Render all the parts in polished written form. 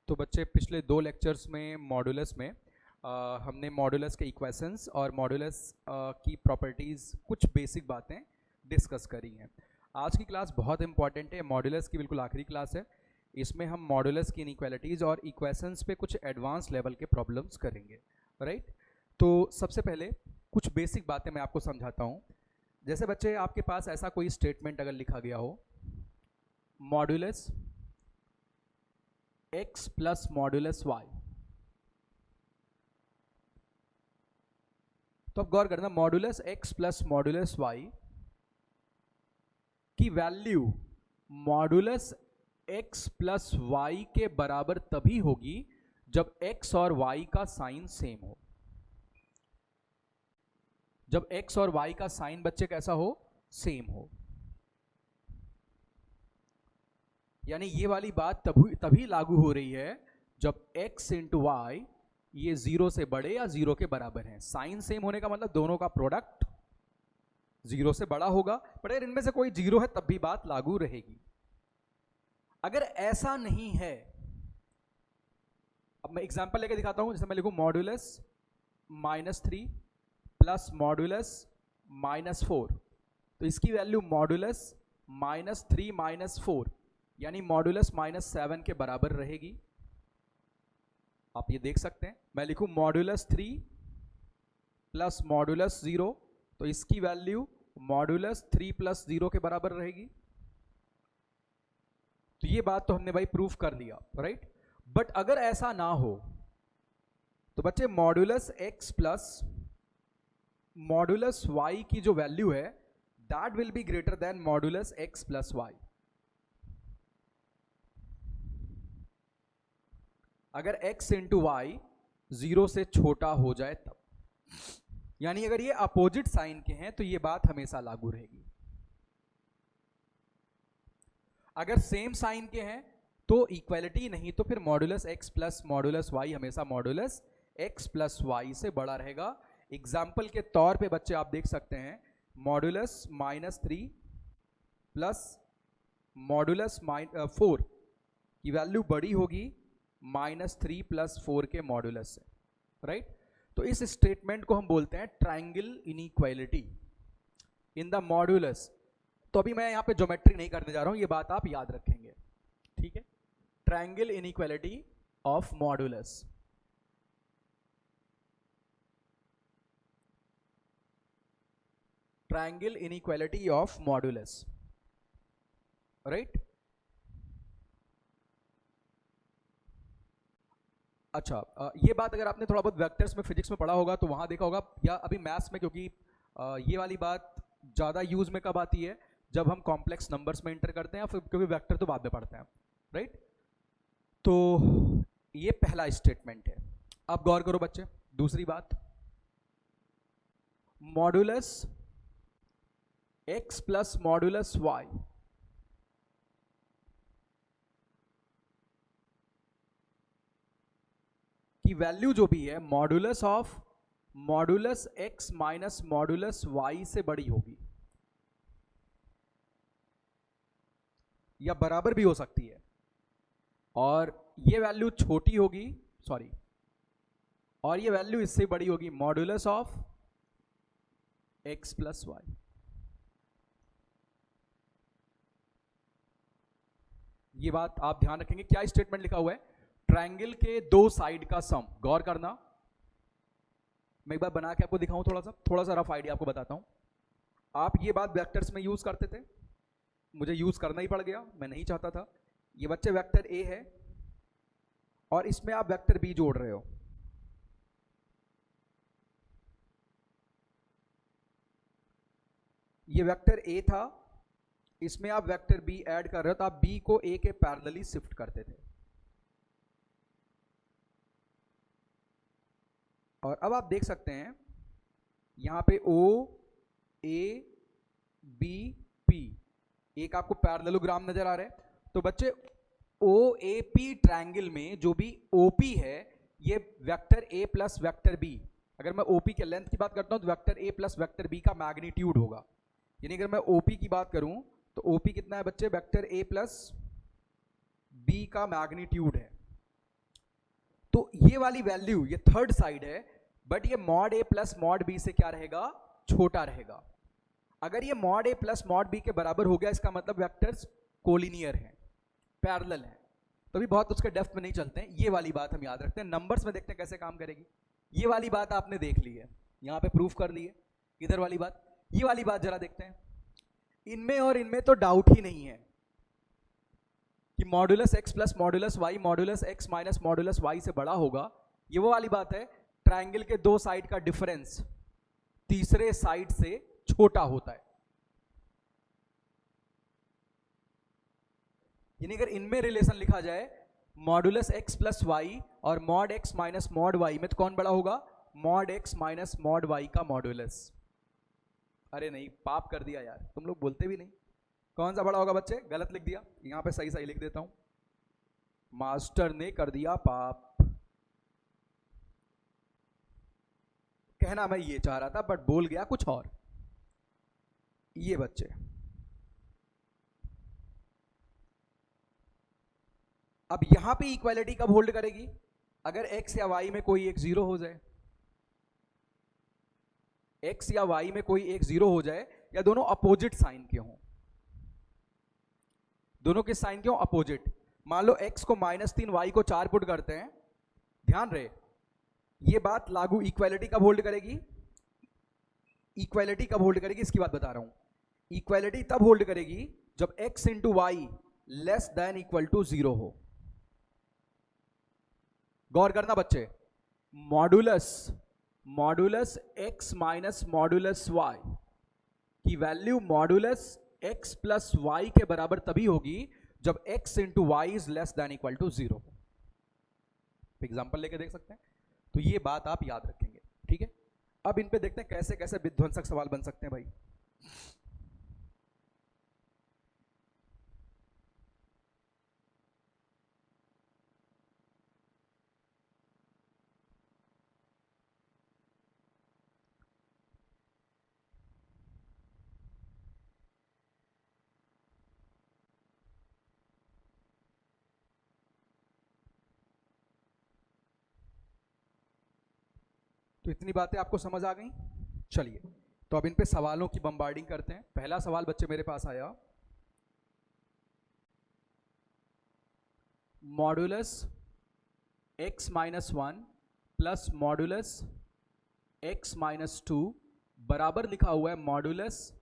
तो बच्चे पिछले 2 लेक्चर्स में मॉडुलस में हमने मॉडुलस के इक्वेशंस और मॉडुलस की प्रॉपर्टीज़ कुछ बेसिक बातें डिस्कस करी हैं। आज की क्लास बहुत इंपॉर्टेंट है, मॉडुलस की बिल्कुल आखिरी क्लास है। इसमें हम मॉडुलस की इनइक्वालिटीज़ और इक्वेशंस पे कुछ एडवांस लेवल के प्रॉब्लम्स करेंगे, राइट। तो सबसे पहले कुछ बेसिक बातें मैं आपको समझाता हूँ। जैसे बच्चे आपके पास ऐसा कोई स्टेटमेंट अगर लिखा गया हो, modulus x plus modulus y, तो अब गौर करना, modulus x plus modulus y की value modulus x plus y के बराबर तभी होगी जब x और y का साइन सेम हो। जब x और y का साइन बच्चे कैसा हो, सेम हो। यानी ये वाली बात तभी लागू हो रही है जब x इंटू वाई ये 0 से बड़े या 0 के बराबर है। साइन सेम होने का मतलब दोनों का प्रोडक्ट 0 से बड़ा होगा, पर अगर इनमें से कोई 0 है तब भी बात लागू रहेगी। अगर ऐसा नहीं है, अब मैं एग्जांपल लेके दिखाता हूं। जैसे मैं लिखूं मॉडुलस -3 प्लस मॉडुलस -4, तो इसकी वैल्यू मॉडुलस -3 -4 यानी मॉडुलस -7 के बराबर रहेगी। आप ये देख सकते हैं। मैं लिखूं मॉडुलस 3 प्लस मॉडुलस 0, तो इसकी वैल्यू मॉडुलस 3 प्लस 0 के बराबर रहेगी। तो ये बात तो हमने भाई प्रूफ कर दिया, राइट। बट अगर ऐसा ना हो तो बच्चे modulus x plus modulus y की जो वैल्यू है that will be greater then modulus x plus y। अगर x इंटू वाई 0 से छोटा हो जाए तब, यानी अगर ये अपोजिट साइन के हैं तो ये बात हमेशा लागू रहेगी। अगर सेम साइन के हैं तो इक्वलिटी नहीं, तो फिर modulus x plus modulus y हमेशा मॉडुलस x प्लस y से बड़ा रहेगा। एग्जाम्पल के तौर पे बच्चे आप देख सकते हैं, मॉडुलस -3 प्लस मॉडुलस 4 की वैल्यू बड़ी होगी -3 प्लस 4 के मॉडुलस से, राइट। तो इस स्टेटमेंट को हम बोलते हैं triangle inequality in the modulus. तो अभी मैं यहाँ पे ज्योमेट्री नहीं करने जा रहा हूँ, ये बात आप याद रखेंगे, ठीक है। Triangle inequality of modulus. Triangle inequality of modulus, right. अच्छा, ये बात अगर आपने थोड़ा बहुत वेक्टर्स में फिजिक्स में पढ़ा होगा तो वहाँ देखा होगा, या अभी मैथ्स में, क्योंकि ये वाली बात ज़्यादा यूज में कब आती है, जब हम कॉम्प्लेक्स नंबर्स में एंटर करते हैं, फिर क्योंकि वेक्टर तो बाद में पढ़ते हैं, राइट। तो ये पहला स्टेटमेंट है। अब गौर करो बच्चे, दूसरी बात, modulus x plus modulus y की वैल्यू जो भी है modulus of modulus x minus modulus y से बड़ी होगी, या बराबर भी हो सकती है, और ये वैल्यू छोटी होगी, सॉरी, और ये वैल्यू इससे बड़ी होगी modulus of x plus y। ये बात आप ध्यान रखेंगे। क्या स्टेटमेंट लिखा हुआ है, ट्रायंगल के दो साइड का सम। गौर करना, मैं एक बार बना के आपको दिखाऊं, थोड़ा सा रफ आइडिया आपको बताता हूं। आप ये बात वेक्टर्स में यूज करते थे, मुझे यूज करना ही पड़ गया, मैं नहीं चाहता था। ये बच्चे वेक्टर ए है और इसमें आप वेक्टर बी जोड़ रहे हो, ये वेक्टर ए था, इसमें आप वेक्टर बी ऐड कर रहे हो, तो आप बी को ए के पैरेलली शिफ्ट करते थे। और अब आप देख सकते हैं यहां पे ओ ए बी पी, एक आपको पैरेललोग्राम नजर आ रहा है। तो बच्चे ओ ए पी ट्रायंगल में जो भी ओपी है, ये vector A plus vector B, अगर मैं ओपी के लेंथ की बात करता हूं तो vector A plus vector B का मैग्नीट्यूड होगा। यानी अगर मैं ओपी की बात करूं तो ओपी कितना है बच्चे, वेक्टर ए प्लस बी का मैग्नीट्यूड है। तो ये वाली वैल्यू, ये थर्ड साइड है, बट ये मॉड ए प्लस मॉड बी से क्या रहेगा, छोटा रहेगा। अगर ये मॉड ए प्लस मॉड बी के बराबर हो गया, इसका मतलब वेक्टर्स कोलिनियर हैं, पैरेलल हैं। तो भी बहुत उसके डेप्थ में नहीं चलते हैं, ये वाली बात हम याद रखते हैं। नंबर्स में देखते हैं कैसे काम करेगी। ये वाली बात आपने देख ली है, यहाँ पे प्रूफ कर ली है। इधर वाली बात, ये वाली बात जरा देखते हैं। इनमें और इनमें तो डाउट ही नहीं है कि modulus x plus modulus y modulus x minus modulus y से बड़ा होगा। ये वो वाली बात है, ट्राइंगल के दो साइड का डिफरेंस तीसरे साइड से छोटा होता है। यानी अगर इनमें रिलेशन लिखा जाए मॉडुलस एक्स प्लस वाई और mod x minus mod y में, तो कौन बड़ा होगा, mod x minus mod y का मॉडुलस। अरे नहीं, पाप कर दिया यार, तुम लोग बोलते भी नहीं। कौन सा बड़ा होगा बच्चे, गलत लिख दिया, यहां पे सही सही लिख देता हूं, मास्टर ने कर दिया पाप। कहना मैं ये चाह रहा था बट बोल गया कुछ और। ये बच्चे अब यहां पे इक्वालिटी कब होल्ड करेगी, अगर x या y में कोई एक जीरो हो जाए, x या y में कोई एक जीरो हो जाए, या दोनों अपोजिट साइन के हों। दोनों के साइन क्यों अपोजिट, मान लो x को -3 y को 4 पुट करते हैं, ध्यान रहे ये बात लागू, इक्वालिटी कब होल्ड करेगी, इक्वालिटी कब होल्ड करेगी इसकी बात बता रहा हूं। इक्वालिटी तब होल्ड करेगी जब x into y less than equal to 0 हो। गौर करना बच्चे, modulus x minus modulus y की value modulus x plus y के बराबर तभी होगी जब x into y is less than equal to 0। Example लेके देख सकते हैं, तो ये बात आप याद रखेंगे, ठीक है। अब इन पे देखते हैं कैसे कैसे विध्वंसक सवाल बन सकते हैं भाई। तो इतनी बातें आपको समझ आ गई। चलिए तो अब इन पे सवालों की बम्बार्डिंग करते हैं। पहला सवाल बच्चे मेरे पास आया, modulus x minus 1 plus modulus x minus 2 बराबर लिखा हुआ है मॉडुलस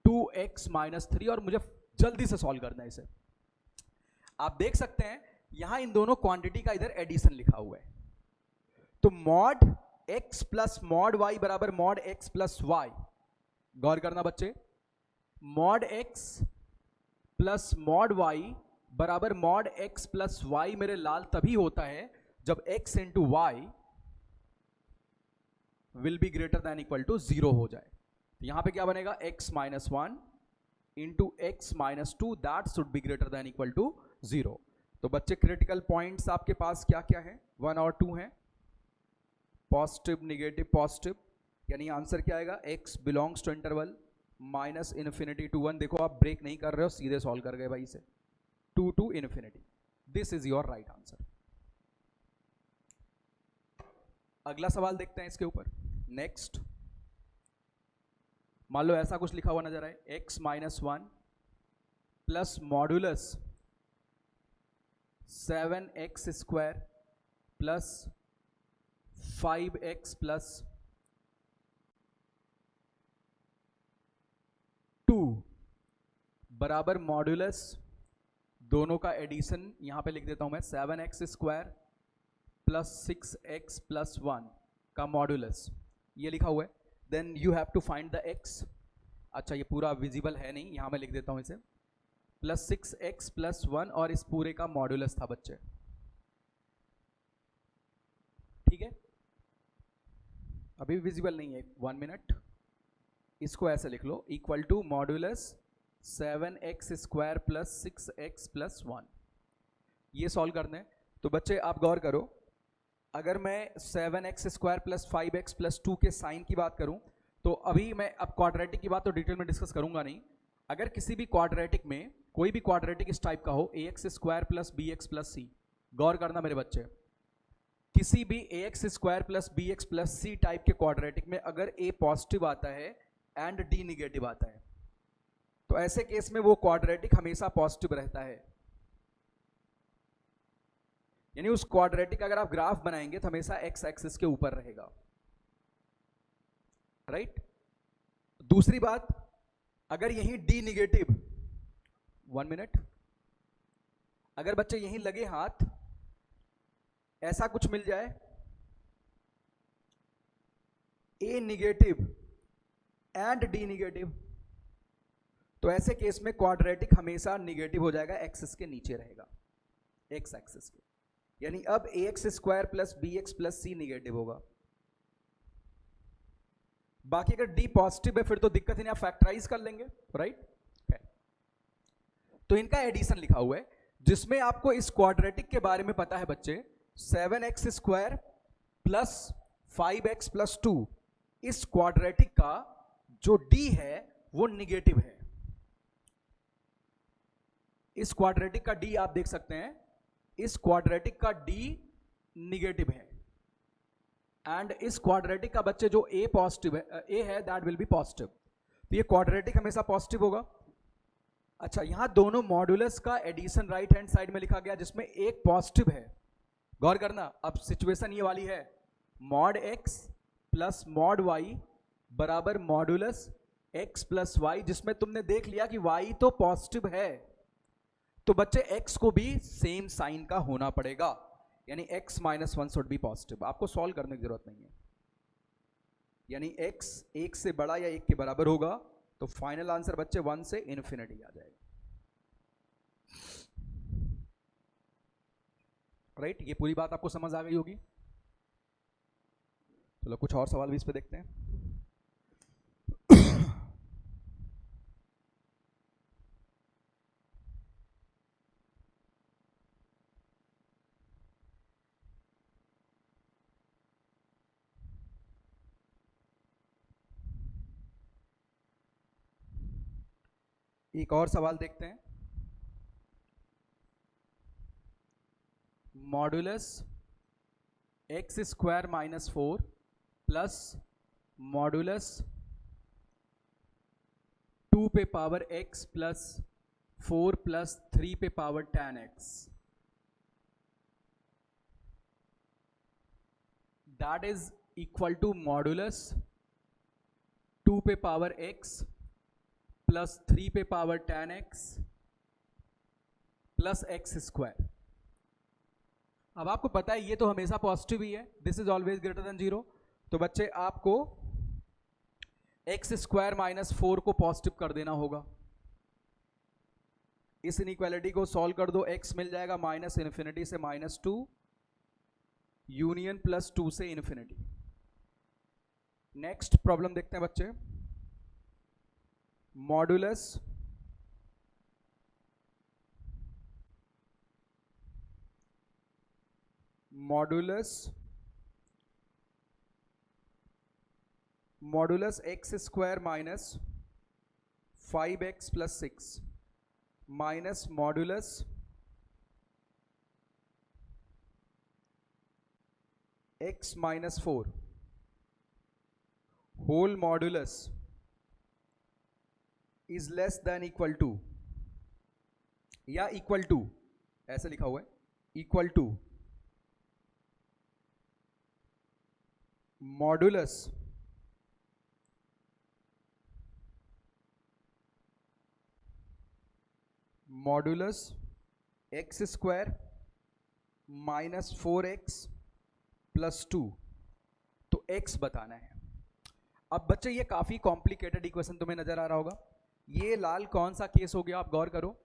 2x माइनस 3, और मुझे जल्दी से सॉल्व करना है इसे। आप देख सकते हैं यहां इन दोनों क्वांटिटी का इधर एडिशन लिखा हुआ है, तो mod x plus mod y बराबर मॉड x प्लस y। गौर करना बच्चे, mod x plus mod y बराबर मॉड x प्लस y मेरे लाल तभी होता है जब x into y will be greater than equal to 0 हो जाए। तो यहां पे क्या बनेगा, x minus 1 into x minus 2 that should be greater than equal to 0। तो बच्चे क्रिटिकल पॉइंट्स आपके पास क्या क्या है, 1 और 2 हैं, पॉजिटिव नेगेटिव पॉजिटिव, यानी आंसर क्या आएगा, x belongs to interval minus infinity to 1। देखो आप ब्रेक नहीं कर रहे हो, सीधे सॉल्व कर गए भाई से, 2 to infinity. This is your right answer. अगला सवाल देखते हैं इसके ऊपर। नेक्स्ट, मान लो ऐसा कुछ लिखा हुआ नजर आए, x minus 1 plus modulus 7x square plus 5x plus 2 बराबर मॉडुलस, दोनों का एडिशन यहां पे लिख देता हूं मैं, 7x square plus 6x plus 1 का मॉडुलस, ये लिखा हुआ है। Then you have to find the x। अच्छा ये पूरा विजिबल है नहीं, यहां मैं लिख देता हूं इसे, प्लस 6x प्लस 1 और इस पूरे का मॉडुलस था बच्चे, ठीक है। अभी विजिबल नहीं है, 1 मिनट, इसको ऐसे लिख लो, equal to modulus 7x square plus 6x plus 1। ये सॉल्व करने हैं। तो बच्चे आप गौर करो, अगर मैं 7x square plus 5x plus 2 के साइन की बात करूं, तो अभी मैं अब क्वाड्रेटिक की बात तो डिटेल में डिस्कस करूंगा नहीं। अगर किसी भी क्वाड्रेटिक में, कोई भी क्वाड्रेटिक इस टाइप का हो, ax square plus bx plus c, गौर करना मेरे बच्चे, किसी भी ax square plus B x plus c type के क्वाड्रेटिक में अगर a पॉजिटिव आता है एंड d निगेटिव आता है, तो ऐसे केस में वो क्वाड्रेटिक हमेशा पॉजिटिव रहता है। यानी उस क्वाड्रेटिक का अगर आप ग्राफ बनाएंगे तो हमेशा एक्स एक्सिस के ऊपर रहेगा, राइट। दूसरी बात, अगर यही d निगेटिव, 1 मिनट, अगर बच्चे यहीं लगे हाथ ऐसा कुछ मिल जाए a negative and d negative, तो ऐसे केस में क्वाड्रेटिक हमेशा निगेटिव हो जाएगा, एक्सिस के नीचे रहेगा, एक्स एक्सिस के। यानी अब ax square plus B x plus C negative होगा। बाकी अगर d पॉजिटिव है फिर तो दिक्कत ही नहीं, आप फैक्टराइज कर लेंगे, राइट। तो इनका एडिशन लिखा हुआ है जिसमें आपको इस क्वाड्रेटिक के बारे में पता है बच्चे, 7x square plus 5x plus 2, इस क्वाड्रेटिक का जो d है वो निगेटिव है। इस क्वाड्रेटिक का d आप देख सकते हैं, इस क्वाड्रेटिक का d निगेटिव है एंड इस क्वाड्रेटिक का बच्चे जो a पॉजिटिव है, a है, दैट विल बी पॉजिटिव। तो ये क्वाड्रेटिक हमेशा पॉजिटिव होगा। अच्छा, यहां दोनों मॉड्यूलस का एडिशन राइट हैंड साइड में लिखा गया जिसमें एक पॉजिटिव है। गौर करना, अब सिचुएशन ये वाली है, mod x plus mod y बराबर मॉड्यूलस x प्लस वाई, जिसमें तुमने देख लिया कि y तो पॉजिटिव है, तो बच्चे x को भी सेम साइन का होना पड़ेगा, यानी x minus 1 should be positive. आपको सॉल्व करने की जरूरत नहीं है, यानी x 1 से बड़ा या 1 के बराबर होगा, तो फाइनल आंसर बच्चे 1 से इन्फिनिटी आ जाएगा, राइट। ये पूरी बात आपको समझ आ गई होगी। चलो कुछ और सवाल भी इस पे देखते हैं। एक और सवाल देखते हैं। Modulus x square minus 4 plus modulus 2 पे पावर x प्लस 4 प्लस 3 पे power 10x, that is equal to modulus 2 पे पावर x प्लस 3 पे power 10x plus x square. अब आपको पता है ये तो हमेशा पॉजिटिव ही है, this is always greater than 0, तो बच्चे आपको x स्क्वायर माइनस 4 को पॉजिटिव कर देना होगा। इस इनइक्वालिटी को सॉल्व कर दो, x मिल जाएगा माइनस इन्फिनिटी से माइनस 2 यूनियन प्लस 2 से इन्फिनिटी। नेक्स्ट प्रॉब्लम देखते हैं बच्चे, modulus x square minus 5x plus 6 minus modulus x minus 4 whole modulus is less than equal to, या इक्वल टू, ऐसे लिखा हुआ है, equal to modulus x square minus 4x plus 2, तो x बताना है। अब बच्चे ये काफी कॉम्प्लिकेटेड इक्वेशन तुम्हें नजर आ रहा होगा। ये लाल कौन सा केस हो गया, आप गौर करो,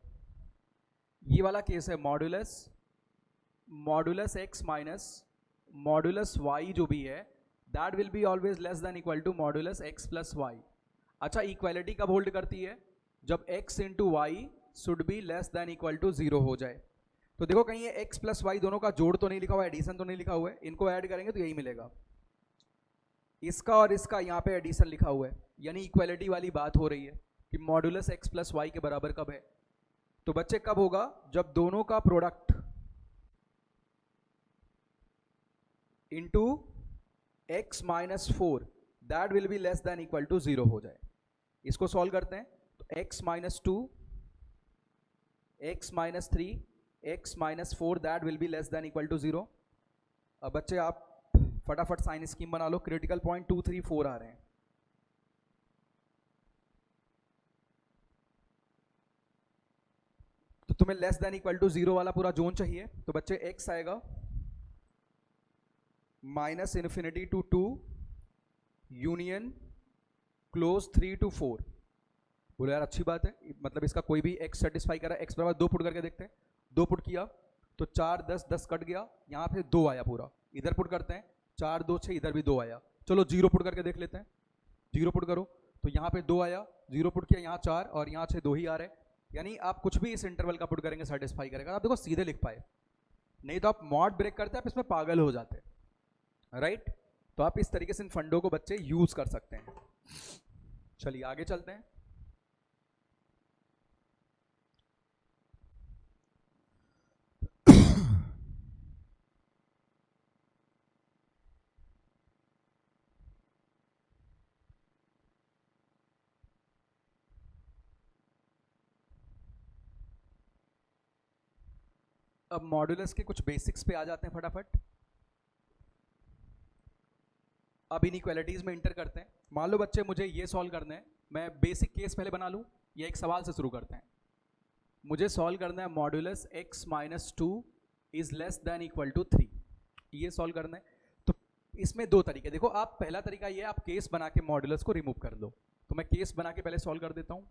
ये वाला केस है modulus x minus modulus y जो भी है, that will be always less than equal to modulus x plus y. अच्छा, इक्वालिटी कब होल्ड करती है, जब x into y should be less than equal to 0 हो जाए। तो देखो कहीं ये x प्लस वाई दोनों का जोड़ तो नहीं लिखा हुआ, एडिशन तो नहीं लिखा हुआ है, इनको ऐड करेंगे तो यही मिलेगा, इसका और इसका यहाँ पे एडिशन लिखा हुआ है, यानी इक्वालिटी वाली बात हो रही है कि मॉड्यूलस x प्लस वाई के बराबर कब है। तो बच्चे कब होगा, जब दोनों का product into x minus four that will be less than equal to 0 हो जाए। इसको सॉल्व करते हैं तो x minus two, x minus three, x minus four that will be less than equal to 0। अब बच्चे आप फटाफट साइन स्कीम बना लो, क्रिटिकल पॉइंट 2, 3, 4 आ रहे हैं। तो तुम्हें लेस देन इक्वल टू 0 वाला पूरा जोन चाहिए, तो बच्चे एक्स आएगा minus infinity to 2 union close 3 to 4। बोलो यार अच्छी बात है, मतलब इसका कोई भी एक्स सेटिस्फाई कर रहा है। एक्स बराबर 2 पुट करके देखते हैं, 2 पुट किया तो 4, 10, 10 कट गया, यहाँ पे 2 आया पूरा। इधर पुट करते हैं 4, 2, 6, इधर भी 2 आया। चलो 0 पुट करके देख लेते हैं, 0 पुट करो तो यहाँ पे 2 आया, 0 पुट किया यहाँ 4 और यहाँ 6, 2 ही आ रहे। यानी आप कुछ भी इस इंटरवल का पुट करेंगे सेटिस्फाई करेगा। आप देखो सीधे लिख पाए, नहीं तो आप मॉड ब्रेक करते हैं, आप इसमें पागल हो जाते हैं, राइट। तो आप इस तरीके से इन फंडों को बच्चे यूज कर सकते हैं। चलिए आगे चलते हैं। अब मॉड्यूलस के कुछ बेसिक्स पे आ जाते हैं फटाफट। अब इनइक्वालिटीज में इंटर करते हैं। मान लो बच्चे मुझे ये सॉल्व करना है, मैं बेसिक केस पहले बना लूं, ये एक सवाल से शुरू करते हैं। मुझे सॉल्व करना है modulus x minus two is less than equal to 3, ये सॉल्व करना है। तो इसमें दो तरीके, देखो आप पहला तरीका ये आप केस बना के मॉड्यूलस को रिमूव कर लो। तो मैं केस बना के पहले सॉल्व कर देता हूं।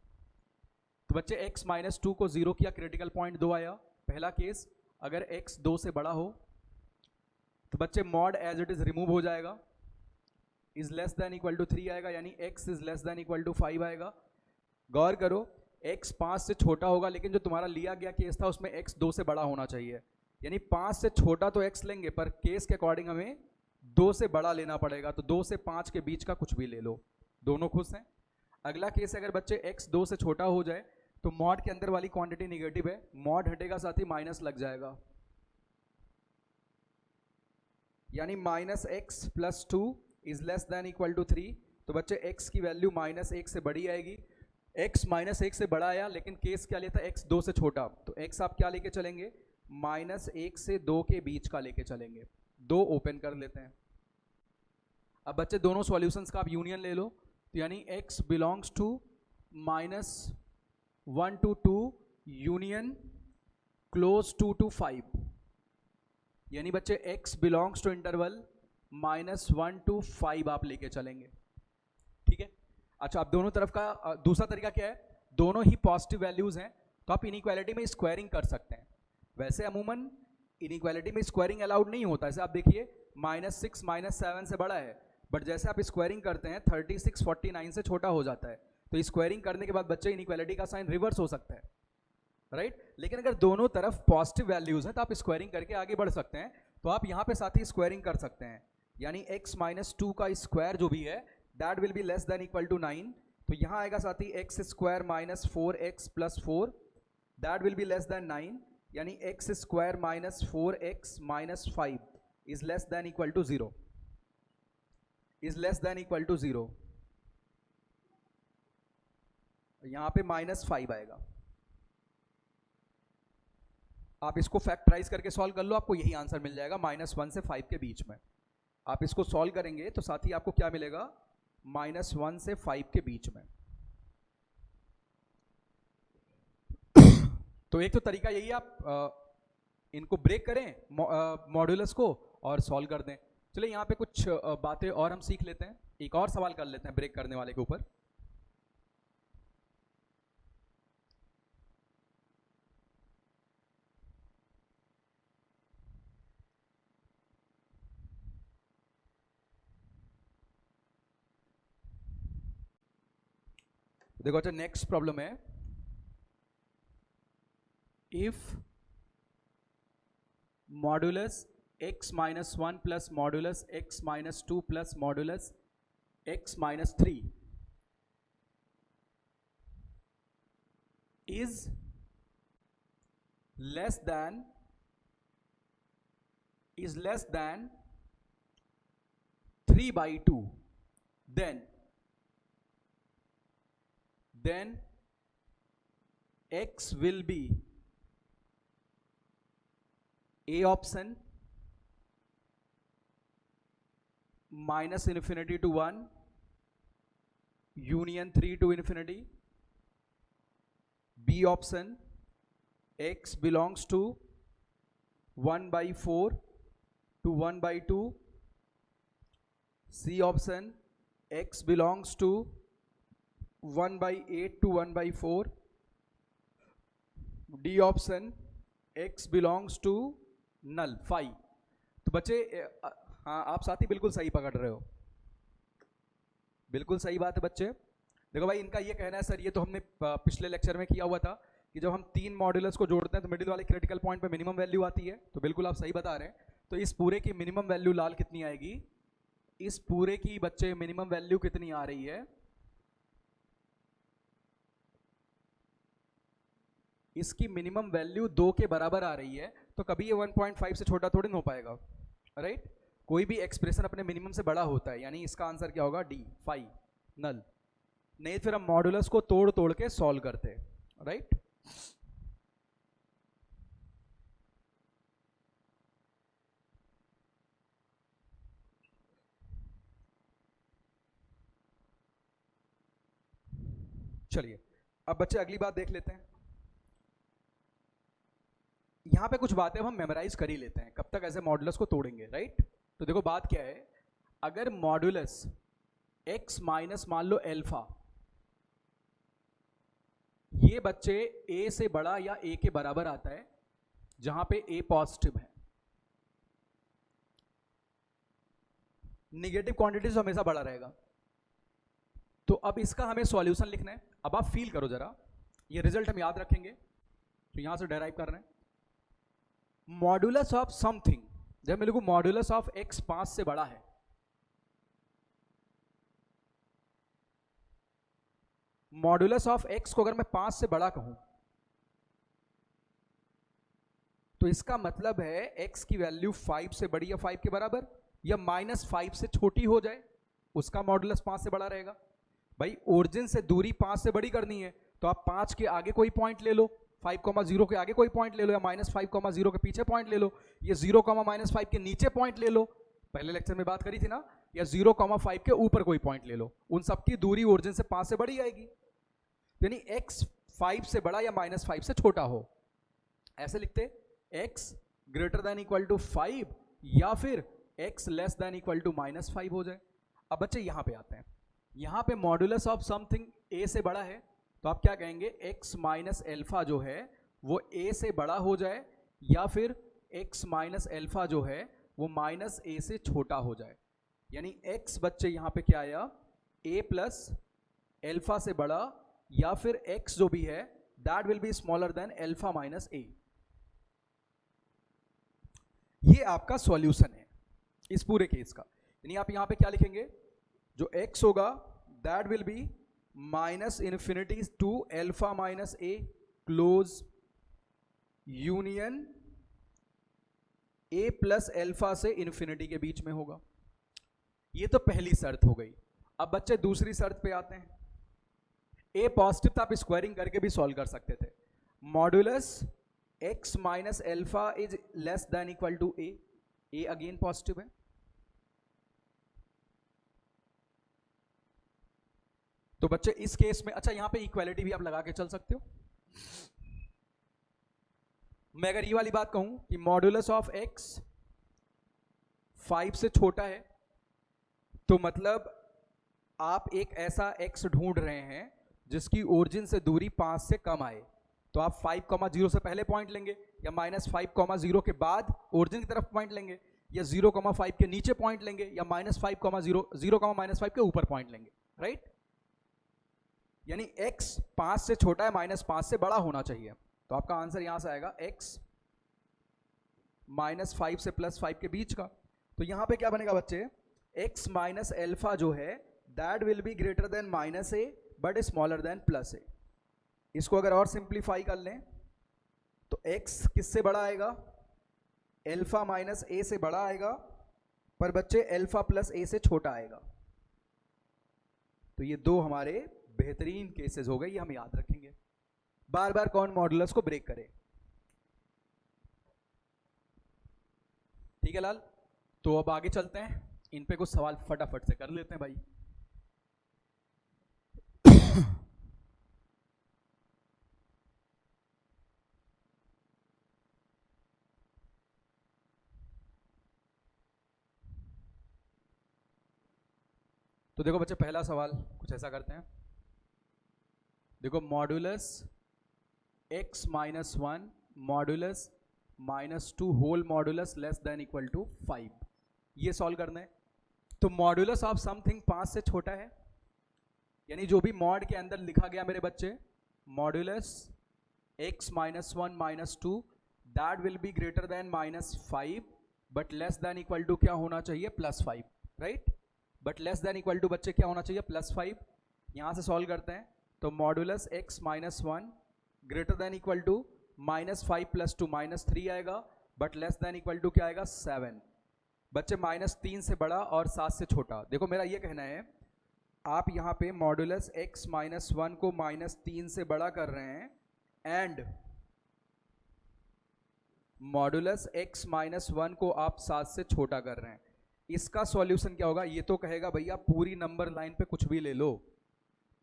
तो बच्चे x माइनस टू को 0 किया, क्रिटिकल पॉइंट 2 आया। पहला केस, अगर x 2 से बड़ा हो तो बच्चे mod as it is remove हो जाएगा, is less than equal to 3 आएगा, यानी x is less than equal to 5 आएगा। गौर करो x 5 से छोटा होगा, लेकिन जो तुम्हारा लिया गया केस था उसमें x 2 से बड़ा होना चाहिए, यानी 5 से छोटा तो x लेंगे पर केस के अकॉर्डिंग हमें 2 से बड़ा लेना पड़ेगा। तो 2 से 5 के बीच का कुछ भी ले लो, दोनों खुश हैं। अगला केस अगर बच्चे x 2 से छोटा हो जाए तो मॉड के अंदर वाली क्वांटिटी निगेटिव है, मॉड हटेगा साथ ही माइनस लग जाएगा, यानी minus x plus two is less than equal to 3। तो बच्चे x की वैल्यू माइनस 1 से बड़ी आएगी। x माइनस 1 से बड़ा आया, लेकिन केस क्या लेता है, x 2 से छोटा। तो x आप क्या लेके चलेंगे, माइनस 1 से 2 के बीच का लेके चलेंगे। 2 ओपन कर लेते हैं। अब बच्चे दोनों सॉल्यूशंस का आप यूनियन ले लो, तो यानी x belongs to minus 1 to 2 union close 2 to 5, यानी बच्चे x belongs to interval -1 to 5 आप लेके चलेंगे, ठीक है। अच्छा, अब दोनों तरफ का दूसरा तरीका क्या है, दोनों ही पॉजिटिव वैल्यूज हैं, तो आप इनइक्वालिटी में स्क्वायरिंग कर सकते हैं। वैसे अमूमन इनइक्वालिटी में स्क्वायरिंग अलाउड नहीं होता, जैसे आप देखिए -6 -7 से बड़ा है, बट जैसे आप स्क्वायरिंग करते हैं 36 49 से छोटा हो जाता है। तो स्क्वायरिंग करने के बाद बच्चे इनइक्वालिटी का साइन रिवर्स हो सकता है, राइट। लेकिन अगर दोनों तरफ पॉजिटिव वैल्यूज हैं तो आप स्क्वायरिंग करके आगे बढ़ सकते हैं। तो आप यहाँ पे साथ ही स्क्वायरिंग कर सकते हैं, यानी x माइनस टू का स्क्वायर जो भी है that will be less than equal to 9। तो यहाँ आएगा साथ ही X square minus 4x plus 4 that will be less than 9, यानी X square minus 4x minus 5 is less than equal to 0, is less than equal to 0। यहाँ पे -5 आएगा। आप इसको फैक्टराइज करके सॉल्व कर लो, आपको यही आंसर मिल जाएगा -1 से 5 के बीच में। आप इसको सॉल्व करेंगे तो साथ ही आपको क्या मिलेगा, -1 से 5 के बीच में। तो एक तो तरीका यही, आप इनको ब्रेक करें मॉड्यूलस को और सॉल्व कर दें। चलिए यहाँ पे कुछ बातें और हम सीख लेते हैं, एक और सवाल कर लेते हैं ब्रेक करने वाले के ऊपर। देखो अच्छा, नेक्स्ट प्रॉब्लम है, if modulus x minus 1 plus modulus x minus 2 plus modulus x minus 3 is less than 3/2, then x will be A option -infinity to 1 union 3 to infinity, B option x belongs to 1/4 to 1/2, C option x belongs to 1/8 to 1/4, D option x belongs to null 5। तो बच्चे हाँ आप साथी बिल्कुल सही पकड़ रहे हो, बिल्कुल सही बात है बच्चे। देखो भाई इनका ये कहना है सर, ये तो हमने पिछले लेक्चर में किया हुआ था कि जब हम 3 मॉड्यूलस को जोड़ते हैं तो मिडिल वाले क्रिटिकल पॉइंट पे मिनिमम वैल्यू आती है, तो बिल्कुल आप सही बता रहे हैं। तो इस पूरे की मिनिमम वैल्यू लाल कितनी आएगी, इस पूरे की बच्चे मिनिमम वैल्यू कितनी आ रही है, इसकी मिनिमम वैल्यू 2 के बराबर आ रही है। तो कभी ये 1.5 से छोटा थोड़ी ना हो पाएगा, राइट। कोई भी एक्सप्रेशन अपने मिनिमम से बड़ा होता है, यानी इसका आंसर क्या होगा, डी 5 नल। नहीं फिर हम मॉडुलस को तोड़ तोड़ के सॉल्व करते हैं, राइट। चलिए अब बच्चे अगली बात देख लेते हैं। यहां पे कुछ बातें हम मेमोराइज कर ही लेते हैं, कब तक ऐसे मॉडुलस को तोड़ेंगे, राइट। तो देखो बात क्या है, अगर मॉडुलस x माइनस मान लो एल्फा, ये बच्चे a से बड़ा या a के बराबर आता है, जहां पे a पॉजिटिव है, निगेटिव क्वांटिटी से हमेशा बड़ा रहेगा। तो अब इसका हमें सॉल्यूशन लिखना है। अब आप फील करो जरा, ये रिजल्ट हम याद रखेंगे तो यहां से डेराइव कर रहे हैं। मॉडुलस ऑफ समथिंग, जब मैं लिखूं मॉडुलस ऑफ x 5 से बड़ा है, मॉडुलस ऑफ x को अगर मैं 5 से बड़ा कहूं तो इसका मतलब है x की वैल्यू 5 से बड़ी या 5 के बराबर या -5 से छोटी हो जाए, उसका मॉडुलस 5 से बड़ा रहेगा। भाई ओरिजिन से दूरी 5 से बड़ी करनी है तो आप 5 के आगे कोई पॉइंट ले लो, 5,0 के आगे कोई पॉइंट ले लो, या -5,0 के पीछे पॉइंट ले लो, ये 0,-5 के नीचे पॉइंट ले लो, पहले लेक्चर में बात करी थी ना, या 0,5 के ऊपर कोई पॉइंट ले लो, उन सबकी दूरी ओरिजिन से 5 से बड़ी आएगी। यानी x 5 से बड़ा या -5 से छोटा हो, ऐसे लिखते x greater than equal to 5 या फिर x less than equal to -5 हो जाए। अब बच्चे यहां पे आते हैं, यहां पे मॉडुलस ऑफ समथिंग a से बड़ा है तो आप क्या कहेंगे, x माइनस एल्फा जो है वो a से बड़ा हो जाए या फिर x माइनस एल्फा जो है वो -a से छोटा हो जाए। यानी x बच्चे यहां पे क्या आया, a प्लस एल्फा से बड़ा या फिर x जो भी है that will be smaller than alpha minus a। ये आपका सॉल्यूशन है इस पूरे केस का। यानी आप यहां पे क्या लिखेंगे, जो x होगा that will be -infinity to alpha minus a close union a plus alpha से इन्फिनिटी के बीच में होगा। ये तो पहली शर्त हो गई। अब बच्चे दूसरी शर्त पे आते हैं। a पॉजिटिव था, आप स्क्वायरिंग करके भी सॉल्व कर सकते थे। Modulus x minus alpha is less than equal to a, a again positive है। तो बच्चे इस केस में, अच्छा यहां पे इक्वालिटी भी आप लगा के चल सकते हो। मैं अगर ये वाली बात कहूं कि मॉडुलस ऑफ x 5 से छोटा है, तो मतलब आप एक ऐसा x ढूंढ रहे हैं जिसकी ओरिजिन से दूरी 5 से कम आए, तो आप 5,0 से पहले पॉइंट लेंगे या -5,0 के बाद ओरिजिन की तरफ पॉइंट लेंगे, या 0,5 के नीचे पॉइंट लेंगे, या -5,0 के ऊपर पॉइंट लेंगे, राइट। यानी x 5 से छोटा है, -5 से बड़ा होना चाहिए। तो आपका आंसर यहां से आएगा x -5 से +5 के बीच का। तो यहां पे क्या बनेगा बच्चे, x माइनस एल्फा जो है that will be greater then -a but smaller than +a। इसको अगर और सिंप्लीफाई कर लें तो x किससे बड़ा आएगा, एल्फा माइनस a से बड़ा आएगा, पर बच्चे अल्फा प्लस ए से छोटा आएगा। तो ये दो हमारे बेहतरीन केसेस हो गए, ये हम याद रखेंगे। बार बार कौन मॉडुलस को ब्रेक करे। ठीक है लाल, तो अब आगे चलते हैं, इन पे कुछ सवाल फटाफट से कर लेते हैं भाई। तो देखो बच्चे, पहला सवाल कुछ ऐसा करते हैं। देखो, modulus x minus one modulus minus two whole modulus less than equal to 5, ये सॉल्व करना है। तो मॉडुलस ऑफ समथिंग 5 से छोटा है, यानी जो भी मॉड के अंदर लिखा गया मेरे बच्चे, modulus x minus one minus two that will be greater than -5 but less than equal to क्या होना चाहिए, +5, right. But less than equal to बच्चे क्या होना चाहिए, +5। यहां से सॉल्व करते हैं, तो modulus x minus one greater than equal to -5 + 2 -3 आएगा, but less than equal to क्या आएगा, 7। बच्चे -3 से बड़ा और 7 से छोटा। देखो मेरा ये कहना है, आप यहाँ पे मॉडुलस x माइनस वन को -3 से बड़ा कर रहे हैं and modulus x minus one को आप 7 से छोटा कर रहे हैं। इसका सॉल्यूशन क्या होगा, ये तो कहेगा भैया पूरी नंबर लाइन पे कुछ भी ले लो,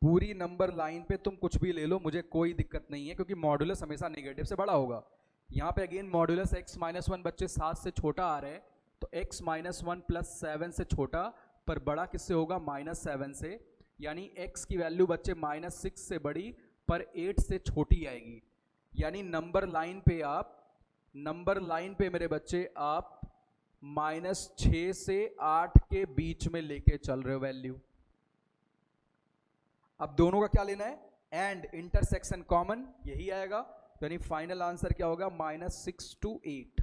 पूरी नंबर लाइन पे तुम कुछ भी ले लो, मुझे कोई दिक्कत नहीं है, क्योंकि मॉडुलस हमेशा नेगेटिव से बड़ा होगा। यहाँ पे again modulus x minus one बच्चे 7 से छोटा आ रहे हैं, तो x माइनस वन प्लस 7 से छोटा, पर बड़ा किससे होगा, -7 से, यानी x की वैल्यू बच्चे -6 से बड़ी पर 8 से छोटी आएगी। यानी नंबर लाइन पे मेरे बच्चे आप -6 से 8 के बीच में लेके चल रहे हो वैल्यू। अब दोनों का क्या लेना है, एंड इंटरसेक्शन कॉमन, यही आएगा, यानी फाइनल आंसर क्या होगा, -6 to 8।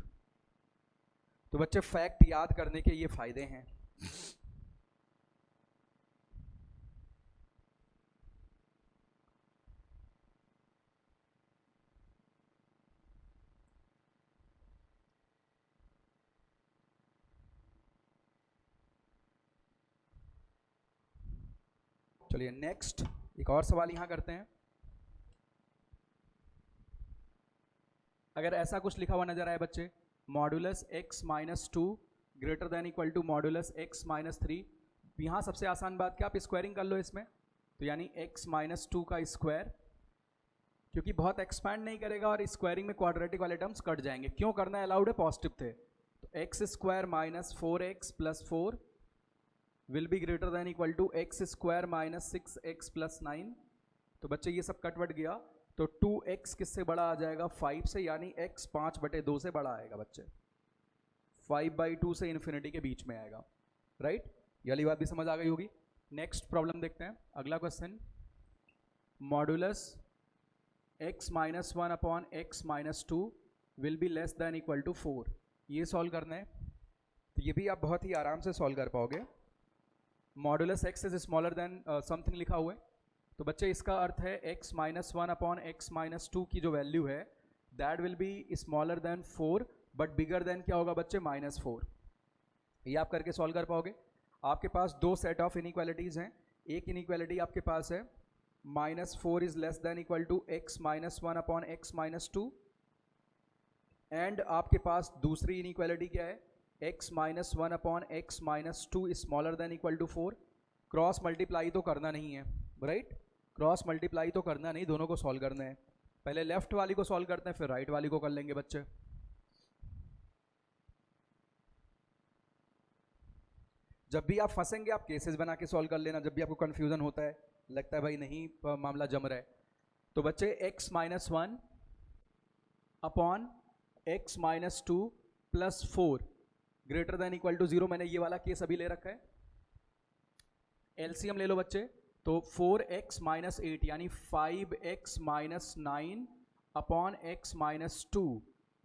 तो बच्चे फैक्ट याद करने के ये फायदे हैं। चलिए नेक्स्ट एक और सवाल यहां करते हैं। अगर ऐसा कुछ लिखा हुआ नजर आए बच्चे, modulus x minus two greater than equal to modulus x minus three, यहाँ सबसे आसान बात क्या, आप स्क्वायरिंग कर लो इसमें, तो यानी x माइनस टू का स्क्वायर, क्योंकि बहुत एक्सपैंड नहीं करेगा और स्क्वायरिंग में क्वाड्रेटिक वाले टर्म्स कट जाएंगे। क्यों करना अलाउड है, पॉजिटिव थे, तो x square minus 4x plus 4 will be greater than equal to x square minus 6x plus 9। तो बच्चे ये सब कट गया, तो 2x किससे बड़ा आ जाएगा, 5 से, यानी x 5/2 से बड़ा आएगा बच्चे, 5/2 से इन्फिनिटी के बीच में आएगा, राइट। ये वाली बात भी समझ आ गई होगी। नेक्स्ट प्रॉब्लम देखते हैं, अगला question, modulus x minus one upon x minus two will be less than equal to 4, ये सॉल्व करना है। तो ये भी आप बहुत ही आराम से सॉल्व कर पाओगे। Modulus x is smaller than something लिखा हुआ है, तो बच्चे इसका अर्थ है x minus one upon x minus to की जो वैल्यू है that will be smaller than 4 but bigger than क्या होगा बच्चे, -4। ये आप करके सॉल्व कर पाओगे। आपके पास दो सेट ऑफ इनइक्वालिटीज हैं, एक इनइक्वालिटी आपके पास है -4 is less than equal to x minus one upon x minus two, and आपके पास दूसरी इनइक्वालिटी क्या है, x minus one upon x minus two smaller than equal to 4। Cross multiply तो करना नहीं है, राइट, क्रॉस मल्टीप्लाई तो करना नहीं, दोनों को सॉल्व करना है। पहले लेफ्ट वाली को सॉल्व करते हैं, फिर राइट वाली को कर लेंगे बच्चे। जब भी आप फंसेंगे आप केसेस बना के सॉल्व कर लेना, जब भी आपको कंफ्यूजन होता है, लगता है भाई नहीं मामला जम रहा है, तो बच्चे x minus one upon x minus two plus 4 greater than equal to 0, मैंने ये वाला केस अभी ले रखा है। एलसीएम ले लो बच्चे, तो 4x माइनस 8 यानी 5x minus 9 upon x minus two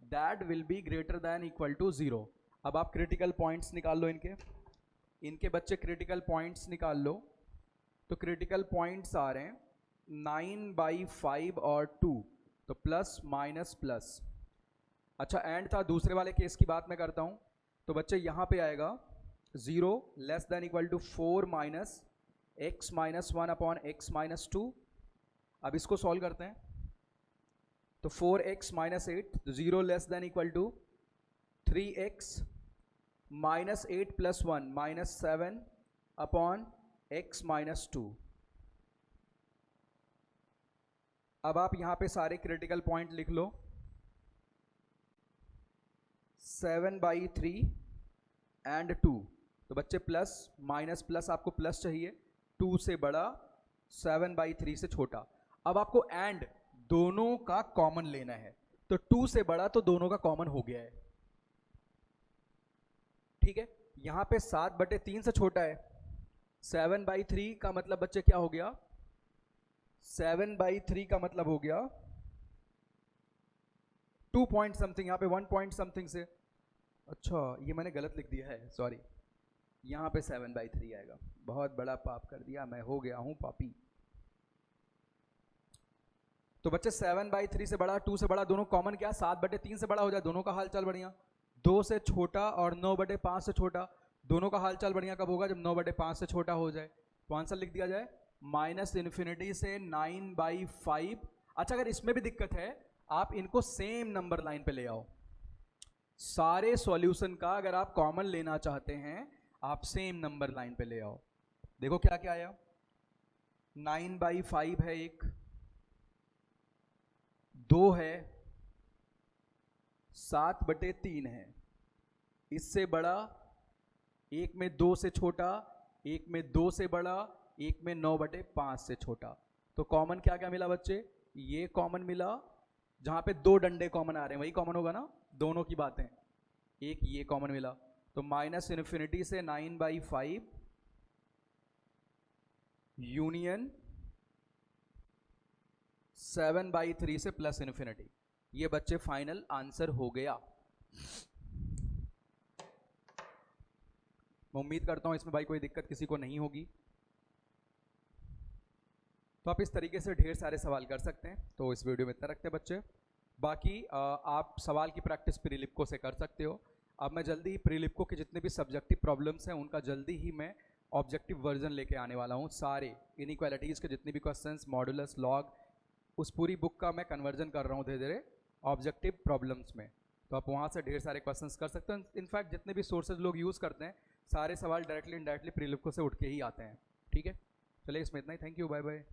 that will be greater than equal to 0। अब आप क्रिटिकल पॉइंट्स निकाल लो, इनके बच्चे क्रिटिकल पॉइंट्स निकाल लो। तो क्रिटिकल पॉइंट्स आ रहे हैं 9/5 और 2, तो प्लस माइनस प्लस। अच्छा एंड था, दूसरे वाले केस की बात मैं करता हूं, तो बच्चे यहां पे आएगा 0 less than equal to 4 minus x minus 1 upon x minus 2। अब इसको सॉल्व करते हैं तो 4x minus 8, 0 less than equal to 3x minus 8 plus 1 minus 7 upon x minus 2। अब आप यहां पे सारे क्रिटिकल पॉइंट लिख लो। 7/3 एंड 2, तो बच्चे प्लस माइनस प्लस आपको प्लस चाहिए, 2 से बड़ा 7/3 से छोटा। अब आपको एंड दोनों का कॉमन लेना है, तो 2 से बड़ा तो दोनों का कॉमन हो गया है, ठीक है। यहां पे 7/3 से छोटा है, 7/3 का मतलब बच्चे क्या हो गया, 7/3 का मतलब हो गया 2 पॉइंट समथिंग, यहां पे 1 पॉइंट समथिंग से, अच्छा ये मैंने गलत लिख दिया है, सॉरी, यहां पे 7/3 आएगा। बहुत बड़ा पाप कर दिया, मैं हो गया हूं पापी। तो बच्चे 7/3 से बड़ा, 2 से बड़ा, दोनों कॉमन क्या, 7/3 से बड़ा हो जाए, दोनों का हाल चाल बढ़िया। 2 से छोटा और 9/5 से छोटा, दोनों का हाल चाल बढ़िया कब होगा, जब 9/5 से छोटा हो जाए। तो आंसर लिख दिया जाए -∞ से 9/5। अच्छा अगर इसमें भी दिक्कत है, आप इनको सेम नंबर लाइन पे ले आओ। सारे सॉल्यूशन का अगर आप कॉमन लेना चाहते हैं, आप सेम नंबर लाइन पे ले आओ। देखो क्या क्या आया, 9/5 है, एक 2 है, 7/3 है, इससे बड़ा, एक में 2 से छोटा, एक में 2 से बड़ा, एक में 9/5 से छोटा। तो कॉमन क्या क्या मिला बच्चे, ये कॉमन मिला, जहां पे 2 डंडे कॉमन आ रहे हैं वही कॉमन होगा ना, दोनों की बातें। एक ये कॉमन मिला, तो -∞ से 9/5 यूनियन 7/3 से +∞। ये बच्चे फाइनल आंसर हो गया। मैं उम्मीद करता हूं इसमें भाई कोई दिक्कत किसी को नहीं होगी। तो आप इस तरीके से ढेर सारे सवाल कर सकते हैं। तो इस वीडियो में इतना रखते हैं बच्चे, बाकी आप सवाल की प्रैक्टिस प्रीलिप्को से कर सकते हो। अब मैं जल्दी ही प्रीलिप्को के जितने भी सब्जेक्टिव प्रॉब्लम्स हैं उनका जल्दी ही मैं ऑब्जेक्टिव वर्जन लेके आने वाला हूँ। सारे इनइक्वालिटीज़ के जितने भी क्वेश्चंस, मॉडुलस, लॉग, उस पूरी बुक का मैं कन्वर्जन कर रहा हूँ धीरे धीरे ऑब्जेक्टिव प्रॉब्लम्स में। तो आप वहाँ से ढेर सारे क्वेश्चंस कर सकते हैं। इनफैक्ट जितने भी सोर्सेज लोग यूज़ करते हैं, सारे सवाल डायरेक्टली इनडायरेक्टली प्रीलिप्को से उठ के ही आते हैं, ठीक है। चलिए इसमें इतना ही, थैंक यू, बाय बाय।